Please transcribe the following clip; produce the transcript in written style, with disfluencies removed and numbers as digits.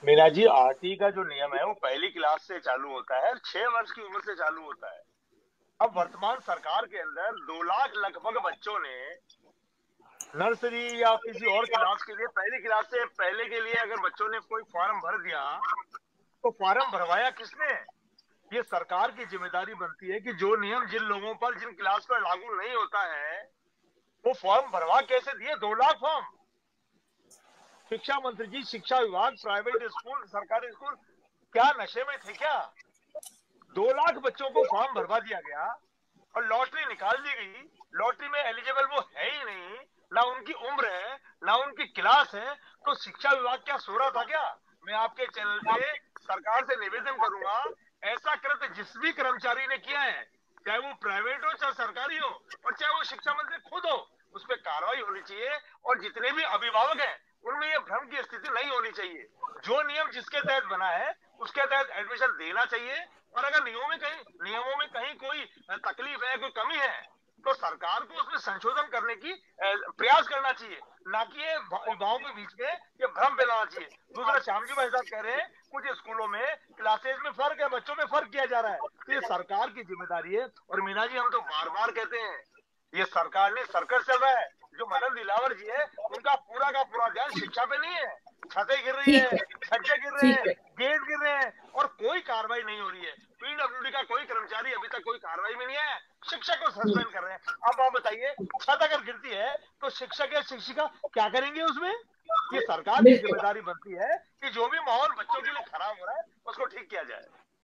Meena ji, RT का जो नियम है वो पहली क्लास से चालू होता है, 6 वर्ष की उम्र से चालू होता है। अब वर्तमान सरकार के अंदर 2 लाख लगभग बच्चों ने नर्सरी या किसी और क्लास के लिए, पहली क्लास से पहले के लिए अगर बच्चों ने कोई फॉर्म भर दिया, तो फॉर्म भरवाया किसने? ये सरकार की जिम्मेदारी बनती है कि जो नियम जिन लोगों पर, जिन क्लास पर लागू नहीं होता है, वो फॉर्म भरवा कैसे दिए? 2 लाख फॉर्म। शिक्षा मंत्री जी, शिक्षा विभाग, प्राइवेट स्कूल, सरकारी स्कूल क्या नशे में थे क्या? 2 लाख बच्चों को फॉर्म भरवा दिया गया और लॉटरी निकाल दी गई। लॉटरी में एलिजिबल वो है ही नहीं, ना उनकी उम्र है, ना उनकी क्लास है। तो शिक्षा विभाग क्या सो रहा था क्या? मैं आपके चैनल पे सरकार से निवेदन करूंगा, ऐसा कृत्य जिस भी कर्मचारी ने किया है, चाहे वो प्राइवेट हो चाहे सरकारी हो, और चाहे वो शिक्षा मंत्री खुद हो, उस पर कार्रवाई होनी चाहिए। और जितने भी अभिभावक हैं, उनमें यह भ्रम की स्थिति नहीं होनी चाहिए। जो नियम जिसके तहत बना है उसके तहत एडमिशन देना चाहिए। और अगर नियमों में कहीं कोई तकलीफ है, कोई कमी है, तो सरकार को उसमें संशोधन करने की प्रयास करना चाहिए, ना कि ये युवाओं के बीच में ये भ्रम फैलाना चाहिए। दूसरा, श्याम जी भाई साहब कह रहे हैं कुछ स्कूलों में क्लासेज में फर्क है, बच्चों में फर्क किया जा रहा है, तो ये सरकार की जिम्मेदारी है। और मीना जी, हम तो बार बार कहते हैं, ये सरकार ने सर्कस चल रहा है। जो मदन दिलावर जी है, उनका पूरा का पूरा ध्यान शिक्षा पे नहीं है। छतें गिर रही ठीक है, है। छज्जे गिर रहे ठीक हैं, है। गेट गिर रहे हैं, और कोई कार्रवाई नहीं हो रही है। पीडब्ल्यूडी का कोई कर्मचारी अभी तक कोई कार्रवाई में नहीं आया। शिक्षक को हम्म, सस्पेंड कर रहे हैं। अब आप बताइए, छत अगर गिरती है तो शिक्षक या शिक्षिका क्या करेंगे उसमें? ये सरकार की बिल्कुल। जिम्मेदारी बनती है कि जो भी माहौल बच्चों के लिए खराब हो रहा है उसको ठीक किया जाए।